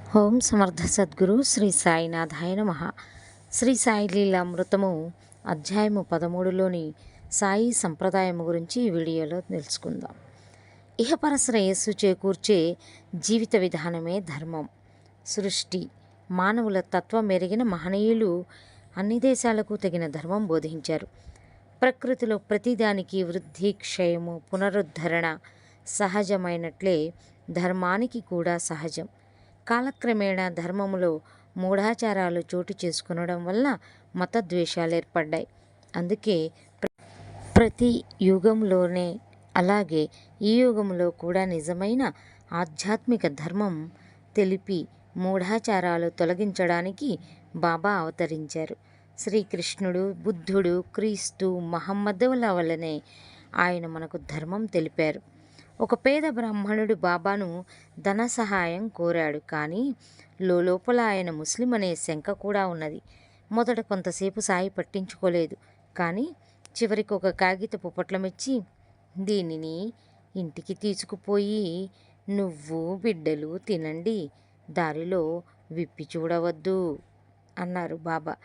ఓం సమర్థ సద్గురు శ్రీ సాయినాథాయ నమః. శ్రీ సాయి లీలామృతము అధ్యాయము 13లోని సాయి సంప్రదాయము గురించి ఈ వీడియోలో తెలుసుకుందాం. ఇహపర శ్రేయస్సు చేకూర్చే జీవిత విధానమే ధర్మం. సృష్టి మానవుల తత్వం మెరిగిన మహనీయులు అన్ని దేశాలకు తగిన ధర్మం బోధించారు. ప్రకృతిలో ప్రతిదానికి వృద్ధి, క్షయము, పునరుద్ధరణ సహజమైనట్లే ధర్మానికి కూడా సహజం. కాలక్రమేణా ధర్మములో మూఢాచారాలు చోటు చేసుకునడం వల్ల మతద్వేషాలు ఏర్పడ్డాయి. అందుకే ప్రతి యుగంలోనే అలాగే ఈ యుగంలో కూడా నిజమైన ఆధ్యాత్మిక ధర్మం తెలిపి మూఢాచారాలు తొలగించడానికి బాబా అవతరించారు. శ్రీకృష్ణుడు, బుద్ధుడు, క్రీస్తు, మహమ్మదుల వల్లనే ఆయన మనకు ధర్మం తెలిపారు. ఒక పేద బ్రాహ్మణుడు బాబాను ధన సహాయం కోరాడు. కానీ లోపల ఆయన ముస్లిం అనే శంక కూడా ఉన్నది. మొదట కొంతసేపు సాయి పట్టించుకోలేదు. కానీ చివరికి ఒక కాగితపు పొట్లమిచ్చి, దీనిని ఇంటికి తీసుకుపోయి నువ్వు బిడ్డలు తినండి, దారిలో విప్పి చూడవద్దు అన్నారు బాబా.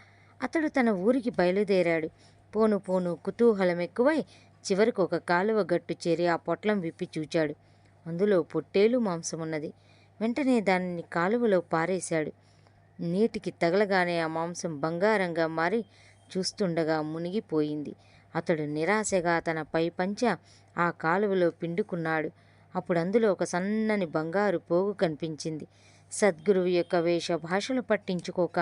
అతడు తన ఊరికి బయలుదేరాడు. పోను పోను కుతూహలం ఎక్కువై చివరికి ఒక కాలువ గట్టు చేరి ఆ పొట్లం విప్పి చూచాడు. అందులో పొట్టేలు మాంసమున్నది. వెంటనే దానిని కాలువలో పారేశాడు. నీటికి తగలగానే ఆ మాంసం బంగారంగా మారి చూస్తుండగా మునిగిపోయింది. అతడు నిరాశగా తన పై పంచ ఆ కాలువలో పిండుకున్నాడు. అప్పుడు అందులో ఒక సన్నని బంగారు పోగు కనిపించింది. సద్గురువు యొక్క వేషభాషలు పట్టించుకోక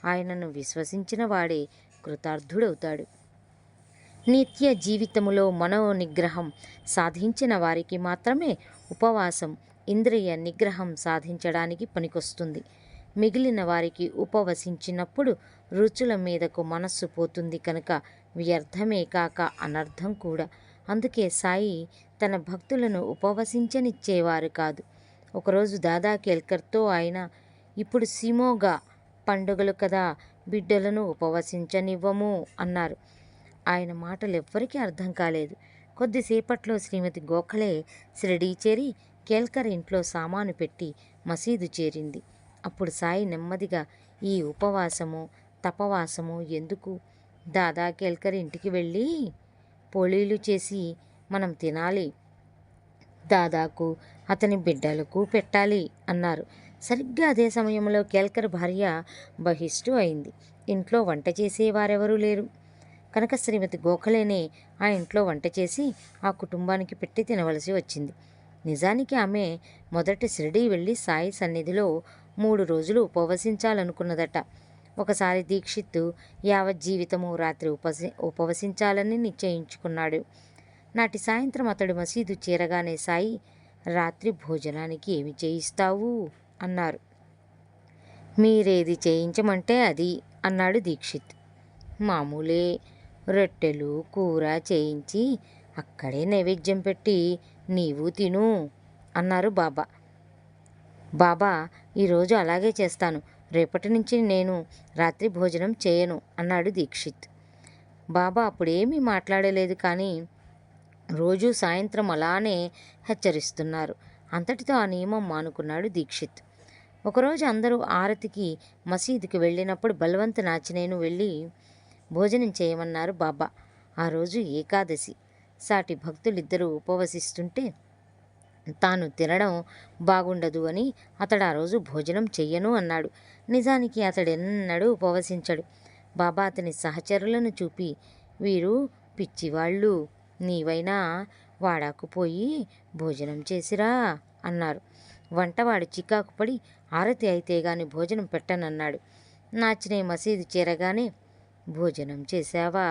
ఆయనను విశ్వసించిన వాడే కృతార్థుడవుతాడు. నిత్య జీవితములో మనోనిగ్రహం సాధించిన వారికి మాత్రమే ఉపవాసం ఇంద్రియ నిగ్రహం సాధించడానికి పనికొస్తుంది. మిగిలిన వారికి ఉపవసించినప్పుడు రుచుల మీదకు మనస్సు పోతుంది కనుక వ్యర్థమే కాక అనర్థం కూడా. అందుకే సాయి తన భక్తులను ఉపవసించనిచ్చేవారు కాదు. ఒకరోజు దాదా కేల్కర్తో ఆయన, ఇప్పుడు సిమోగా పండుగలు కదా, బిడ్డలను ఉపవసించనివ్వము అన్నారు. ఆయన మాటలు ఎవ్వరికీ అర్థం కాలేదు. కొద్దిసేపట్లో శ్రీమతి గోఖలే షిరిడీ చేరి కేల్కర్ ఇంట్లో సామాను పెట్టి మసీదు చేరింది. అప్పుడు సాయి నెమ్మదిగా, ఈ ఉపవాసము తపవాసము ఎందుకు? దాదా కేల్కర్ ఇంటికి వెళ్ళి పోళీలు చేసి మనం తినాలి, దాదాకు అతని బిడ్డలకు పెట్టాలి అన్నారు. సరిగ్గా అదే సమయంలో కేల్కర్ భార్య బహిష్టు అయింది. ఇంట్లో వంట చేసేవారెవరూ లేరు కనుక శ్రీమతి గోఖలేనే ఆ ఇంట్లో వంట చేసి ఆ కుటుంబానికి పెట్టి తినవలసి వచ్చింది. నిజానికి ఆమె మొదట షిరిడీ వెళ్ళి సాయి సన్నిధిలో 3 రోజులు ఉపవసించాలనుకున్నదట. ఒకసారి దీక్షిత్ యావజ్జీవితము రాత్రి ఉపవసించాలని నిశ్చయించుకున్నాడు. నాటి సాయంత్రం అతడు మసీదు చేరగానే సాయి, రాత్రి భోజనానికి ఏమి చేయిస్తావు అన్నారు. మీరేది చేయించమంటే అది అన్నాడు దీక్షిత్. మామూలే, రొట్టెలు కూర చేయించి అక్కడే నైవేద్యం పెట్టి నీవు తిను అన్నారు బాబా. బాబా, ఈరోజు అలాగే చేస్తాను, రేపటి నుంచి నేను రాత్రి భోజనం చేయను అన్నాడు దీక్షిత్. బాబా అప్పుడేమీ మాట్లాడలేదు. కానీ రోజు సాయంత్రం అలానే హెచ్చరిస్తున్నారు. అంతటితో ఆ నియమం మానుకున్నాడు దీక్షిత్. ఒకరోజు అందరూ ఆరతికి మసీదుకి వెళ్ళినప్పుడు బల్వంత్ నాచినేను వెళ్ళి భోజనం చేయమన్నారు బాబా. ఆ రోజు ఏకాదశి. సాటి భక్తులిద్దరూ ఉపవసిస్తుంటే తాను తినడం బాగుండదు అని అతడు ఆ రోజు భోజనం చెయ్యను అన్నాడు. నిజానికి అతడెన్నడూ ఉపవసించడు. బాబా అతని సహచరులను చూపి, వీరు పిచ్చివాళ్ళు, నీవైనా వాడాకుపోయి భోజనం చేసిరా అన్నారు. వంటవాడు చికాకు పడి, ఆరతి అయితే గాని భోజనం పెట్టనన్నాడు. నాచినే మసీదు చేరగానే, భోజనం చేశావా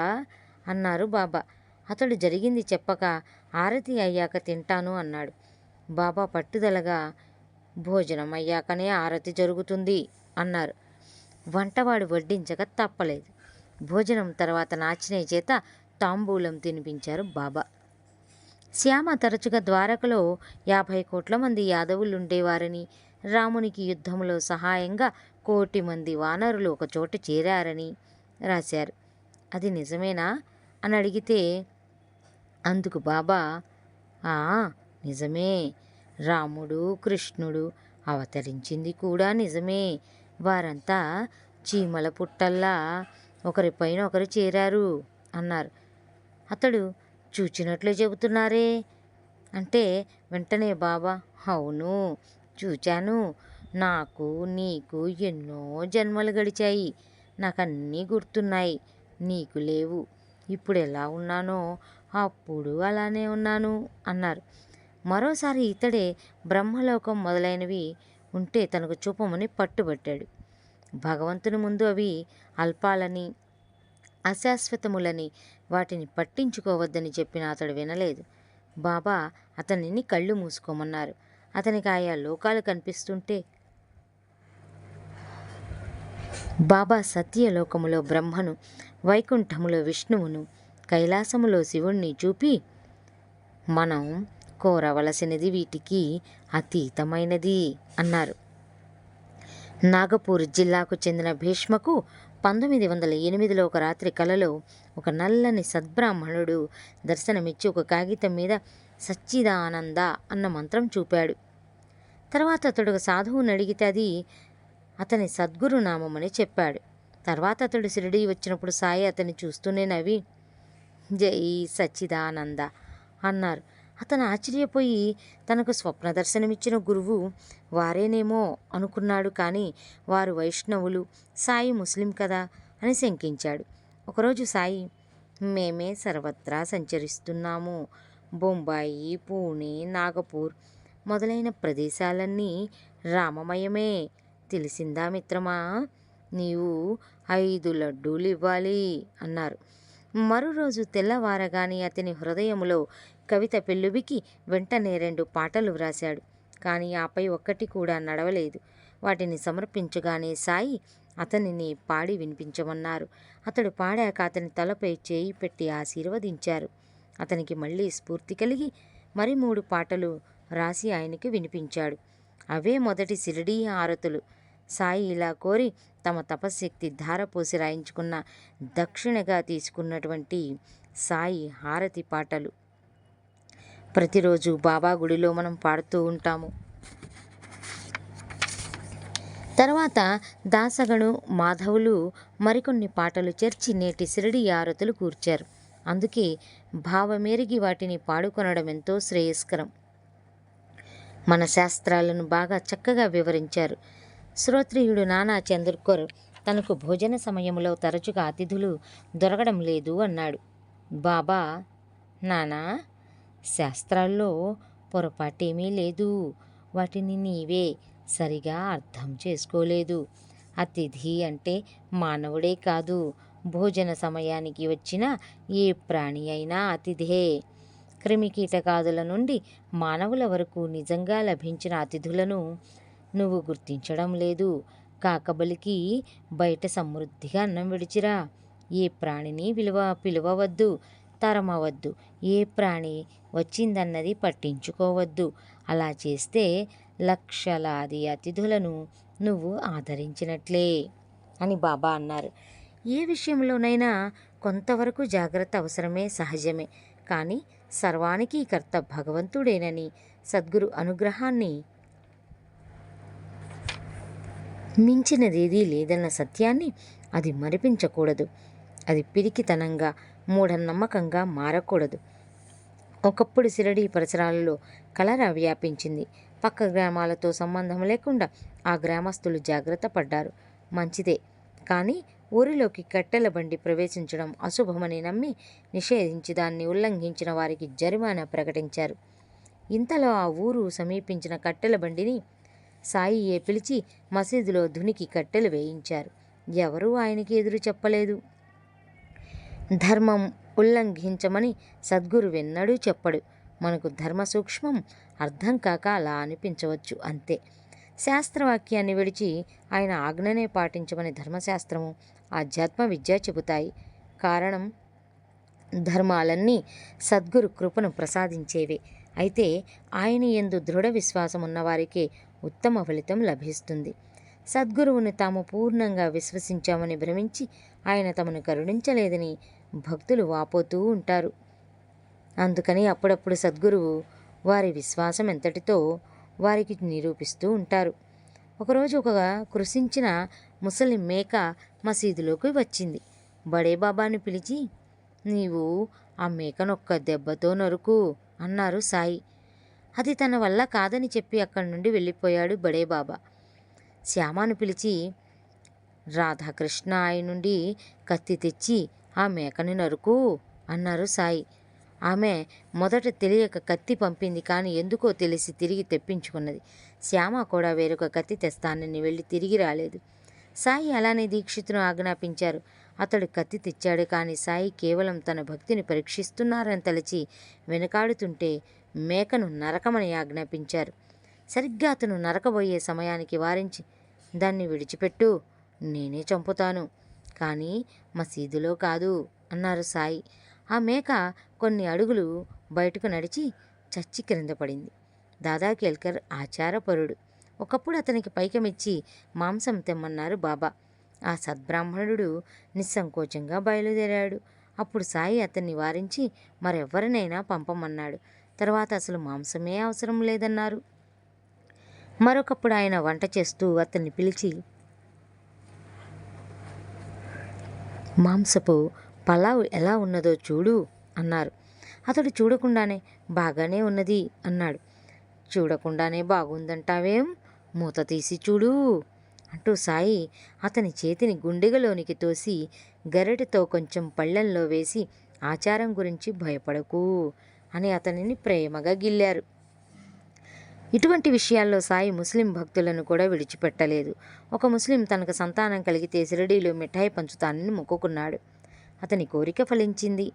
అన్నారు బాబా. అతడు జరిగింది చెప్పక, ఆరతి అయ్యాక తింటాను అన్నాడు. బాబా పట్టుదలగా, భోజనం అయ్యాకనే ఆరతి జరుగుతుంది అన్నారు. వంటవాడు వడ్డించక తప్పలేదు. భోజనం తర్వాత నాచినే చేత తాంబూలం తినిపించారు బాబా. శ్యామ తరచుగా ద్వారకలో 50 కోట్ల మంది యాదవులుండేవారని, రామునికి యుద్ధంలో సహాయంగా 1 కోటి మంది వానరులు ఒకచోట చేరారని రాశారు. అది నిజమేనా అని అడిగితే అందుకు బాబా, నిజమే, రాముడు, కృష్ణుడు అవతరించింది కూడా నిజమే. వారంతా చీమల పుట్టల్లా ఒకరిపైన ఒకరు చేరారు అన్నారు. అతడు చూచినట్లే చెబుతున్నారే అంటే వెంటనే బాబా, అవును చూచాను. నాకు నీకు ఎన్నో జన్మలు గడిచాయి. నాకన్నీ గుర్తున్నాయి. నీకు లేవు. ఇప్పుడు ఎలా ఉన్నానో అప్పుడు అలానే ఉన్నాను అన్నారు. మరోసారి ఇతడే బ్రహ్మలోకం మొదలైనవి ఉంటే తనకు చూపమని పట్టుబట్టాడు. భగవంతుని ముందు అవి అల్పాలని, అశాశ్వతములని, వాటిని పట్టించుకోవద్దని చెప్పిన అతడు వినలేదు. బాబా అతనిని కళ్ళు మూసుకోమన్నారు. అతనికి ఆయా లోకాలు కనిపిస్తుంటే బాబా సత్యలోకములో బ్రహ్మను, వైకుంఠములో విష్ణువును, కైలాసములో శివుణ్ణి చూపి, మనం కోరవలసినది వీటికి అతీతమైనది అన్నారు. నాగపూర్ జిల్లాకు చెందిన భీష్మకు 1908లో ఒక రాత్రి కలలో ఒక నల్లని సద్బ్రాహ్మణుడు దర్శనమిచ్చి ఒక కాగితం మీద సచ్చిదానంద అన్న మంత్రం చూపాడు. తర్వాత అతడు ఒక సాధువుని అడిగితే అది అతని సద్గురు నామమని చెప్పాడు. తర్వాత అతడు షిరిడీ వచ్చినప్పుడు సాయి అతన్ని చూస్తూనే నవ్వి జై సచ్చిదానంద అన్నారు. అతను ఆశ్చర్యపోయి తనకు స్వప్న దర్శనమిచ్చిన గురువు వారేనేమో అనుకున్నాడు. కానీ వారు వైష్ణవులు, సాయి ముస్లిం కదా అని శంకించాడు. ఒకరోజు సాయి, మేమే సర్వత్రా సంచరిస్తున్నాము. బొంబాయి, పూణే, నాగపూర్ మొదలైన ప్రదేశాలన్నీ రామమయమే. తెలిసిందా మిత్రమా, నీవు 5 లడ్డూలు ఇవ్వాలి అన్నారు. మరురోజు తెల్లవారగానే అతని హృదయములో కవిత పెళ్ళుబికి వెంటనే 2 పాటలు వ్రాశాడు. కానీ ఆపై ఒక్కటి కూడా నడవలేదు. వాటిని సమర్పించగానే సాయి అతనిని పాడి వినిపించమన్నారు. అతడు పాడాక అతని తలపై చేయి పెట్టి ఆశీర్వదించారు. అతనికి మళ్ళీ స్ఫూర్తి కలిగి మరి 3 పాటలు రాసి ఆయనకి వినిపించాడు. అవే మొదటి షిరిడీ హారతులు. సాయి ఇలా కోరి తమ తపశ్శక్తి ధారపోసి రాయించుకున్న దక్షిణగా తీసుకున్నటువంటి సాయి హారతి పాటలు ప్రతిరోజు బాబా గుడిలో మనం పాడుతూ ఉంటాము. తర్వాత దాసగను, మాధవులు మరికొన్ని పాటలు చేర్చి నేటి షిరిడీ హారతులు కూర్చారు. అందుకే భావమేరిగి వాటిని పాడుకొనడం ఎంతో శ్రేయస్కరం. మన శాస్త్రాలను బాగా చక్కగా వివరించారు. శ్రోత్రియుడు నానా చంద్రకర్ తనకు భోజన సమయంలో తరచుగా అతిథులు దొరకడం లేదు అన్నాడు. బాబా, నానా, శాస్త్రాల్లో పొరపాటేమీ లేదు. వాటిని నీవే సరిగా అర్థం చేసుకోలేదు. అతిథి అంటే మానవుడే కాదు, భోజన సమయానికి వచ్చిన ఏ ప్రాణి అయినా అతిథే. క్రిమికీటకాదుల నుండి మానవుల వరకు నిజంగా లభించిన అతిథులను నువ్వు గుర్తించడం లేదు. కాకబలికి బయట సమృద్ధిగా అన్నం విడిచిరా. ఏ ప్రాణిని పిలువవద్దు, తరమవద్దు. ఏ ప్రాణి వచ్చిందన్నది పట్టించుకోవద్దు. అలా చేస్తే లక్షలాది అతిథులను నువ్వు ఆదరించినట్లే అని బాబా అన్నారు. ఏ విషయంలోనైనా కొంతవరకు జాగ్రత్త అవసరమే, సహజమే. కానీ సర్వానికి కర్త భగవంతుడేనని, సద్గురు అనుగ్రహాన్ని మించినదేదీ లేదన్న సత్యాన్ని అది మరిపించకూడదు. అది పిరికితనంగా, మూఢనమ్మకంగా మారకూడదు. ఒకప్పుడు షిరిడీ పరిసరాలలో కలరా వ్యాపించింది. పక్క గ్రామాలతో సంబంధం లేకుండా ఆ గ్రామస్తులు జాగ్రత్త పడ్డారు. మంచిదే. కానీ ఊరిలోకి కట్టెల బండి ప్రవేశించడం అశుభమని నమ్మి నిషేధించి దాన్ని ఉల్లంఘించిన వారికి జరిమానా ప్రకటించారు. ఇంతలో ఆ ఊరు సమీపించిన కట్టెల బండిని సాయియే పిలిచి మసీదులో ధునికి కట్టెలు వేయించారు. ఎవరూ ఆయనకి ఎదురు చెప్పలేదు. ధర్మం ఉల్లంఘించమని సద్గురువెన్నడూ చెప్పడు. మనకు ధర్మ సూక్ష్మం అర్థం కాక అలా అనిపించవచ్చు, అంతే. శాస్త్రవాక్యాన్ని విడిచి ఆయన ఆజ్ఞనే పాటించమని ధర్మశాస్త్రము, ఆధ్యాత్మ విద్య చెబుతాయి. కారణం, ధర్మాలన్నీ సద్గురు కృపను ప్రసాదించేవే. అయితే ఆయన యందు దృఢ విశ్వాసం ఉన్నవారికే ఉత్తమ ఫలితం లభిస్తుంది. సద్గురువుని తాము పూర్ణంగా విశ్వసించామని భ్రమించి ఆయన తమను కరుణించలేదని భక్తులు వాపోతూ ఉంటారు. అందుకని అప్పుడప్పుడు సద్గురువు వారి విశ్వాసం ఎంతటితో వారికి నిరూపిస్తూ ఉంటారు. ఒకరోజు ఒక కృషించిన ముసలి మేక మసీదులోకి వచ్చింది. బడే బాబాని పిలిచి, నీవు ఆ మేకనొక్క దెబ్బతో నరుకు అన్నారు సాయి. అది తన వల్ల కాదని చెప్పి అక్కడి నుండి వెళ్ళిపోయాడు బడే బాబా. శ్యామను పిలిచి, రాధాకృష్ణ ఆయన నుండి కత్తి తెచ్చి ఆ మేకని నరుకు అన్నారు సాయి. ఆమె మొదట తెలియక కత్తి పంపింది, కానీ ఎందుకో తెలిసి తిరిగి తెప్పించుకున్నది. శ్యామ కూడా వేరొక కత్తి తెస్తానని వెళ్ళి తిరిగి రాలేదు. సాయి అలానే దీక్షితును ఆజ్ఞాపించారు. అతడు కత్తి తెచ్చాడు, కానీ సాయి కేవలం తన భక్తిని పరీక్షిస్తున్నారని తలచి వెనకాడుతుంటే మేకను నరకమని ఆజ్ఞాపించారు. సరిగ్గా అతను నరకబోయే సమయానికి వారించి, దాన్ని విడిచిపెట్టు, నేనే చంపుతాను, కానీ మసీదులో కాదు అన్నారు సాయి. ఆ మేక కొన్ని అడుగులు బయటకు నడిచి చచ్చి క్రింద పడింది. దాదా కేల్కర్ ఆచారపరుడు. ఒకప్పుడు అతనికి పైకమిచ్చి మాంసం తెమ్మన్నారు బాబా. ఆ సద్బ్రాహ్మణుడు నిస్సంకోచంగా బయలుదేరాడు. అప్పుడు సాయి అతన్ని వారించి మరెవ్వరినైనా పంపమన్నాడు. తర్వాత అసలు మాంసమే అవసరం లేదన్నారు. మరొకప్పుడు ఆయన వంట చేస్తూ అతన్ని పిలిచి, మాంసపు పలావ్ ఎలా ఉన్నదో చూడు అన్నారు. అతడు చూడకుండానే బాగానే ఉన్నది అన్నాడు. చూడకుండానే బాగుందంటావేం, మూత తీసి చూడు అంటూ సాయి అతని చేతిని గుండెగలోనికి తోసి గరిటెతో కొంచెం పళ్ళెంలో వేసి, ఆచారం గురించి భయపడకు అని అతనిని ప్రేమగా గిల్లారు. ఇటువంటి విషయాల్లో సాయి ముస్లిం భక్తులను కూడా విడిచిపెట్టలేదు. ఒక ముస్లిం తనకు సంతానం కలిగితే షిరిడీలో మిఠాయి పంచుతానని మొక్కుకున్నాడు. అతని కోరిక ఫలించింది.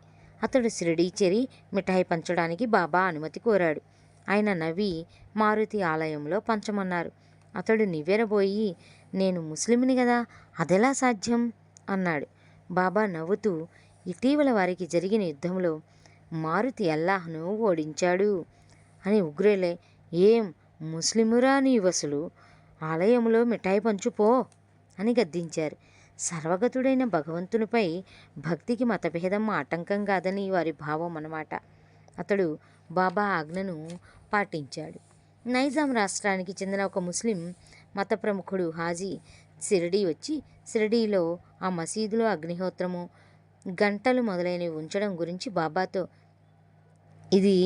అతడు షిరిడీ చేరి మిఠాయి పంచడానికి బాబా అనుమతి కోరాడు. ఆయన నవ్వి మారుతి ఆలయంలో పంచమన్నారు. అతడు నివ్వెరబోయి, నేను ముస్లింని కదా, అదెలా సాధ్యం అన్నాడు. బాబా నవ్వుతూ, ఇటీవల వారికి జరిగిన యుద్ధంలో మారుతి అల్లాహ్ను ఓడించాడు అని ఉగ్రేలే, ఏం ముస్లిమురా నీవసలు, ఆలయంలో మిఠాయి పంచుపో అని గద్దించారు. సర్వగతుడైన భగవంతునిపై భక్తికి మతభేదం ఆటంకం కాదని వారి భావం అన్నమాట. అతడు బాబా ఆజ్ఞను పాటించాడు. నైజాం రాష్ట్రానికి చెందిన ఒక ముస్లిం మత ప్రముఖుడు హాజీ షిరిడీ వచ్చి, షిరిడీలో ఆ మసీదులో అగ్నిహోత్రము, గంటలు మొదలైనవి ఉంచడం గురించి బాబాతో, ఇది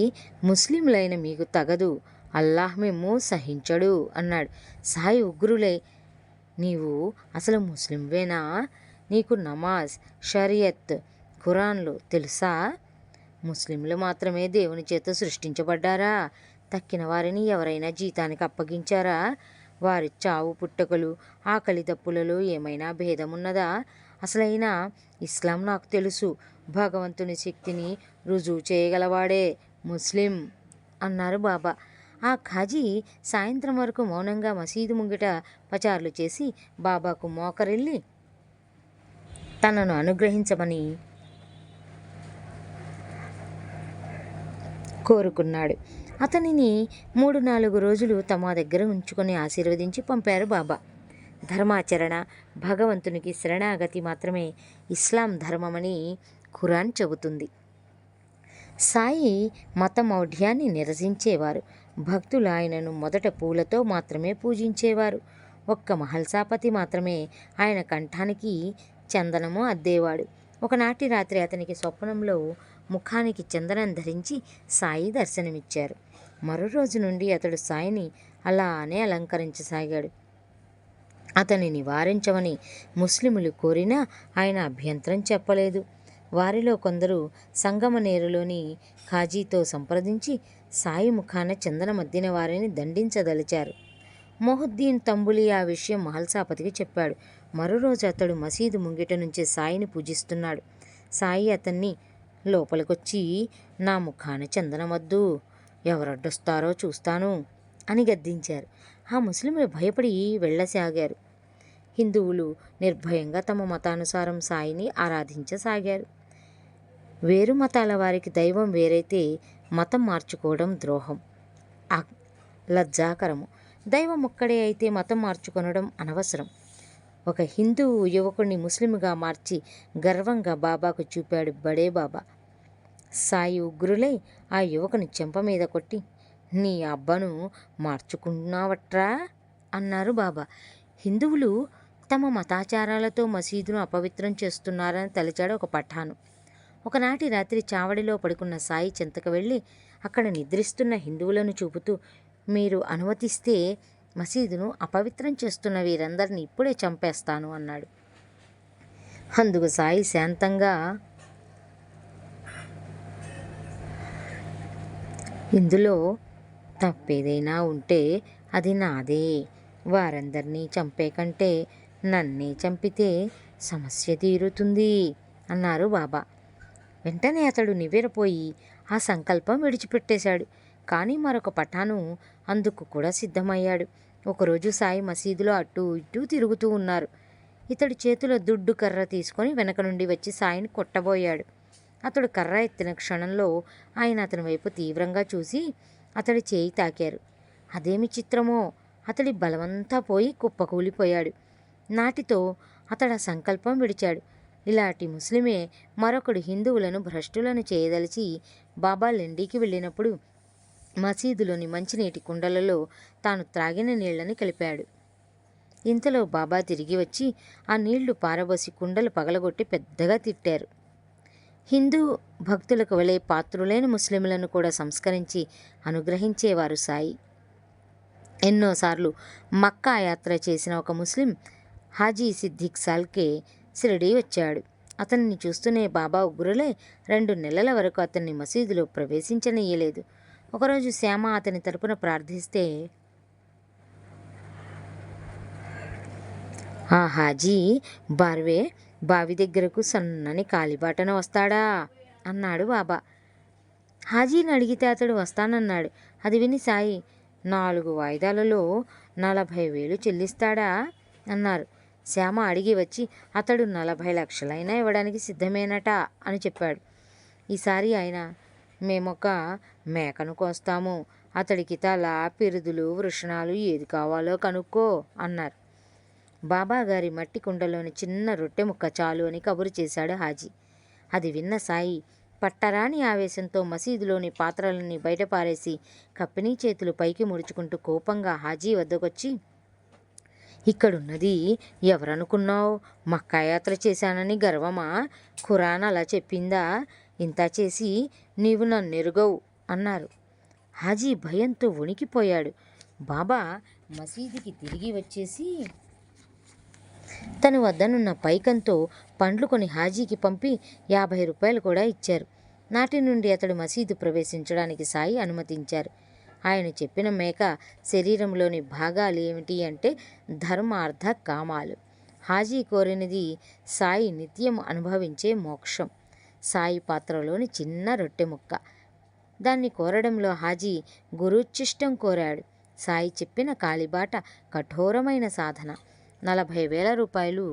ముస్లింలైన మీకు తగదు, అల్లాహ్ మేము సహించడు అన్నాడు. సాయి ఉగ్రులై, నీవు అసలు ముస్లింవేనా? నీకు నమాజ్, షరియత్, ఖురాన్లు తెలుసా? ముస్లింలు మాత్రమే దేవుని చేత సృష్టించబడ్డారా? తక్కిన వారిని ఎవరైనా జీతానికి అప్పగించారా? వారి చావు పుట్టుకలు, ఆకలి దప్పులలో ఏమైనా భేదమున్నదా? అసలైన ఇస్లాం నాకు తెలుసు, భగవంతుని శక్తిని రుజువు చేయగలవాడే ముస్లిం అన్నారు బాబా. ఆ ఖాజీ సాయంత్రం వరకు మౌనంగా మసీదు ముంగిట పచార్లు చేసి బాబాకు మోకరిల్లి తనను అనుగ్రహించమని కోరుకున్నాడు. అతనిని 3-4 రోజులు తమ దగ్గర ఉంచుకొని ఆశీర్వదించి పంపారు బాబా. ధర్మాచరణ, భగవంతునికి శరణాగతి మాత్రమే ఇస్లాం ధర్మమని ఖురాన్ చెబుతుంది. సాయి మతమౌఢ్యాన్ని నిరసించేవారు. భక్తులు ఆయనను మొదట పూలతో మాత్రమే పూజించేవారు. ఒక్క మహల్సాపతి మాత్రమే ఆయన కంఠానికి చందనము అద్దేవాడు. ఒకనాటి రాత్రి అతనికి స్వప్నంలో ముఖానికి చందనం ధరించి సాయి దర్శనమిచ్చారు. మరో రోజు నుండి అతడు సాయిని అలానే అలంకరించసాగాడు. అతన్ని నివారించమని ముస్లిములు కోరినా ఆయన అభ్యంతరం చెప్పలేదు. వారిలో కొందరు సంగమనేరులోని ఖాజీతో సంప్రదించి సాయి ముఖాన చందనమద్దిన వారిని దండించదలిచారు. మొహుద్దీన్ తంబులి ఆ విషయం మహల్సాపతికి చెప్పాడు. మరో రోజు అతడు మసీదు ముంగిట నుంచి సాయిని పూజిస్తున్నాడు. సాయి అతన్ని లోపలికొచ్చి, నా ముఖాన చందనమద్దు, ఎవరడ్డొస్తారో చూస్తాను అని గద్దించారు. ఆ ముస్లింలు భయపడి వెళ్ళసాగారు. హిందువులు నిర్భయంగా తమ మతానుసారం సాయిని ఆరాధించసాగారు. వేరు మతాల వారికి దైవం వేరైతే మతం మార్చుకోవడం ద్రోహం, లజ్జాకరము. దైవం ఒక్కడే అయితే మతం మార్చుకొనడం అనవసరం. ఒక హిందూ యువకుడిని ముస్లింగా మార్చి గర్వంగా బాబాకు చూపాడు బడే బాబా. సాయి ఉగ్రులై ఆ యువకుని చెంప మీద కొట్టి, నీ అబ్బను మార్చుకున్నావట్రా అన్నారు బాబా. హిందువులు తమ మతాచారాలతో మసీదును అపవిత్రం చేస్తున్నారని తలిచాడు ఒక పఠాను. ఒకనాటి రాత్రి చావడిలో పడుకున్న సాయి చెంతకు వెళ్ళి అక్కడ నిద్రిస్తున్న హిందువులను చూపుతూ, మీరు అనుమతిస్తే మసీదును అపవిత్రం చేస్తున్న వీరందరినీ ఇప్పుడే చంపేస్తాను అన్నాడు. అందుకు సాయి శాంతంగా, ఇందులో తప్పేదైనా ఉంటే అది నాదే. వారందరినీ చంపే కంటే నన్నే చంపితే సమస్య తీరుతుంది అన్నారు బాబా. వెంటనే అతడు నివ్వెరపోయి ఆ సంకల్పం విడిచిపెట్టేశాడు. కానీ మరొక పఠాను అందుకు కూడా సిద్ధమయ్యాడు. ఒకరోజు సాయి మసీదులో అటూ ఇటూ తిరుగుతూ ఉన్నారు. ఇతడు చేతిలో దుడ్డు కర్ర తీసుకొని వెనక నుండి వచ్చి సాయిని కొట్టబోయాడు. అతడు కర్ర ఎత్తిన క్షణంలో ఆయన అతని వైపు తీవ్రంగా చూసి అతడి చేయి తాకారు. అదేమి చిత్రమో, అతడి బలమంతా పోయి కుప్పకూలిపోయాడు. నాటితో అతడు ఆ సంకల్పం విడిచాడు. ఇలాంటి ముస్లిమే మరొకడు హిందువులను భ్రష్టులను చేయదలిచి బాబా లెండీకి వెళ్ళినప్పుడు మసీదులోని మంచినీటి కుండలలో తాను త్రాగిన నీళ్లని కలిపాడు. ఇంతలో బాబా తిరిగి వచ్చి ఆ నీళ్లు పారబోసి కుండలు పగలగొట్టి పెద్దగా తిట్టారు. హిందూ భక్తులకు వలె పాత్రులైన ముస్లింలను కూడా సంస్కరించి అనుగ్రహించేవారు సాయి. ఎన్నోసార్లు మక్కా యాత్ర చేసిన ఒక ముస్లిం హాజీ సిద్దిక్ సాల్కే షిరిడీ వచ్చాడు. అతన్ని చూస్తూనే బాబా ఉగ్రులై 2 నెలల వరకు అతన్ని మసీదులో ప్రవేశించనీయలేదు. ఒకరోజు శ్యామ అతని తరపున ప్రార్థిస్తే, ఆ హాజీ బార్వే బావి దగ్గరకు సన్నని కాలిబాటన వస్తాడా అన్నాడు బాబా. హాజీని అడిగితే అతడు వస్తానన్నాడు. అది విని సాయి, 4 వాయిదాలలో 40,000 చెల్లిస్తాడా అన్నారు. శ్యామ అడిగి వచ్చి అతడు 40 లక్షలైనా ఇవ్వడానికి సిద్ధమేనట అని చెప్పాడు. ఈసారి ఆయన, మేమొక మేకను కోస్తాము, అతడికి తల, పిరుదులు, వృషణాలు ఏది కావాలో కనుక్కో అన్నారు. బాబాగారి మట్టి కుండలోని చిన్న రొట్టె ముక్క చాలు అని కబురు చేశాడు హాజీ. అది విన్న సాయి పట్టరాని ఆవేశంతో మసీదులోని పాత్రలన్నీ బయటపారేసి కప్పినీ చేతులు పైకి ముడుచుకుంటూ కోపంగా హాజీ వద్దకొచ్చి, ఇక్కడున్నది ఎవరనుకున్నావు? మక్కా యాత్ర చేశానని గర్వమా? ఖురాన్ అలా చెప్పిందా? ఇంత చేసి నీవు నన్నెరుగవు అన్నారు. హాజీ భయంతో వణికిపోయాడు. బాబా మసీదుకి తిరిగి వచ్చేసి తన వద్దనున్న పైకంతో పండ్లు కొని హాజీకి పంపి 50 రూపాయలు కూడా ఇచ్చారు. నాటి నుండి అతడు మసీదు ప్రవేశించడానికి సాయి అనుమతించారు. ఆయన చెప్పిన మేక శరీరంలోని భాగాలు ఏమిటి అంటే ధర్మ, అర్థ, కామాలు. హాజీ కోరినది సాయి నిత్యం అనుభవించే మోక్షం. సాయి పాత్రలోని చిన్న రొట్టె ముక్క. దాన్ని కోరడంలో హాజీ గురుచిష్టం కోరాడు. సాయి చెప్పిన కాలిబాట కఠోరమైన సాధన. 40,000 రూపాయలు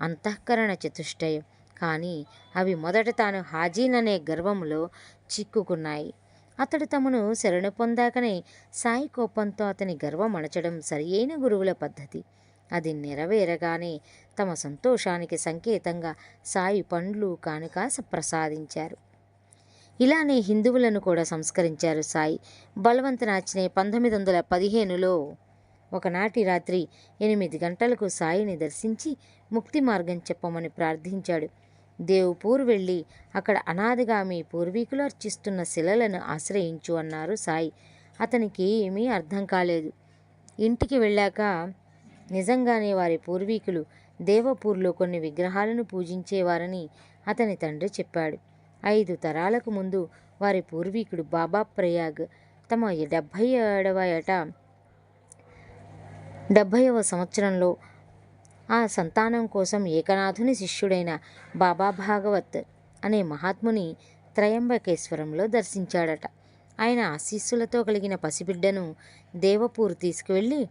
అంతఃకరణ చతుష్టయం. కానీ అవి మొదట తాను హాజీననే గర్వంలో చిక్కుకున్నాయి. అతడు తమను శరణు పొందాకనే సాయి కోపంతో అతని గర్వం అణచడం సరియైన గురువుల పద్ధతి. అది నెరవేరగానే తమ సంతోషానికి సంకేతంగా సాయి పండ్లు కానుక ప్రసాదించారు. ఇలానే హిందువులను కూడా సంస్కరించారు సాయి. బలవంతనాచినే 1915లో ఒకనాటి రాత్రి 8 గంటలకు సాయిని దర్శించి ముక్తి మార్గం చెప్పమని ప్రార్థించాడు. దేవుపూర్ వెళ్ళి అక్కడ అనాదిగా మీ పూర్వీకులు అర్చిస్తున్న శిలలను ఆశ్రయించు అన్నారు సాయి. అతనికి ఏమీ అర్థం కాలేదు. ఇంటికి వెళ్ళాక నిజంగానే వారి పూర్వీకులు దేవపూర్లో కొన్ని విగ్రహాలను పూజించేవారని అతని తండ్రి చెప్పాడు. 5 తరాలకు ముందు వారి పూర్వీకుడు బాబా ప్రయాగ్ తమ 70వ సంవత్సరంలో ఆ సంతానం కోసం ఏకనాథుని శిష్యుడైన బాబా భాగవత్ అనే మహాత్ముని త్రయంబకేశ్వరంలో దర్శించాడట. ఆయన ఆశీస్సులతో కలిగిన పసిబిడ్డను దేవపూర్ తీసుకువెళ్ళి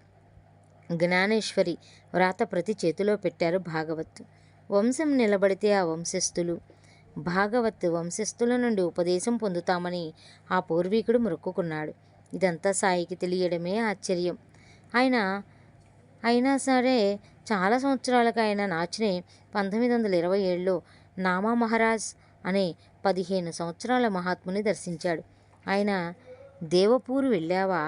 జ్ఞానేశ్వరి వ్రాతప్రతి చేతిలో పెట్టారు భాగవత్. వంశం నిలబడితే ఆ వంశస్థులు, భాగవత్ వంశస్థుల నుండి ఉపదేశం పొందుతామని ఆ పూర్వీకుడు మొక్కుకున్నాడు. ఇదంతా సాయికి తెలియడమే ఆశ్చర్యం. అయినా సరే చాలా సంవత్సరాలకు ఆయన నాచునే 1927లో నామా మహారాజ్ అనే 15 సంవత్సరాల మహాత్ముని దర్శించాడు. ఆయన దేవపూరు వెళ్ళావా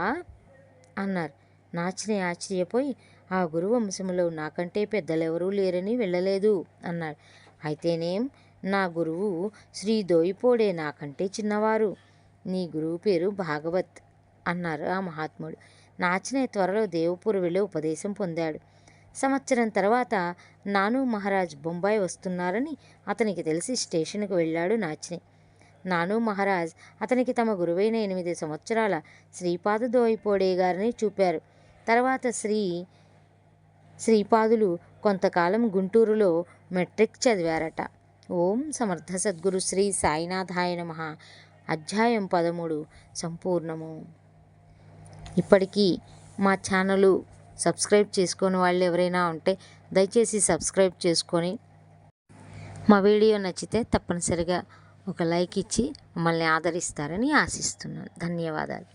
అన్నారు. నాచిని ఆశ్చర్యపోయి, ఆ గురువంశంలో నాకంటే పెద్దలెవరూ లేరని వెళ్ళలేదు అన్నాడు. అయితేనేం, నా గురువు శ్రీ దోయిపోడే నాకంటే చిన్నవారు. నీ గురువు పేరు భాగవత్ అన్నారు ఆ మహాత్ముడు. నాచినే త్వరలో దేవపూర్ వెళ్ళి ఉపదేశం పొందాడు. సంవత్సరం తర్వాత నానూ మహారాజ్ బొంబాయి వస్తున్నారని అతనికి తెలిసి స్టేషన్కు వెళ్ళాడు నాచిని. నానూ మహారాజ్ అతనికి తమ గురువైన 8 సంవత్సరాల శ్రీపాద దోయిపోడే గారిని చూపారు. తర్వాత శ్రీపాదులు కొంతకాలం గుంటూరులో మెట్రిక్ చదివారట. ఓం సమర్థ సద్గురు శ్రీ సాయినాథాయ నమః. అధ్యాయం 13 సంపూర్ణము. ఇప్పటికీ మా ఛానలు సబ్స్క్రైబ్ చేసుకొని వాళ్ళు ఎవరైనా ఉంటే దయచేసి సబ్స్క్రైబ్ చేసుకొని, మా వీడియో నచ్చితే తప్పనిసరిగా ఒక లైక్ ఇచ్చి మమ్మల్ని ఆదరిస్తారని ఆశిస్తున్నాను. ధన్యవాదాలు.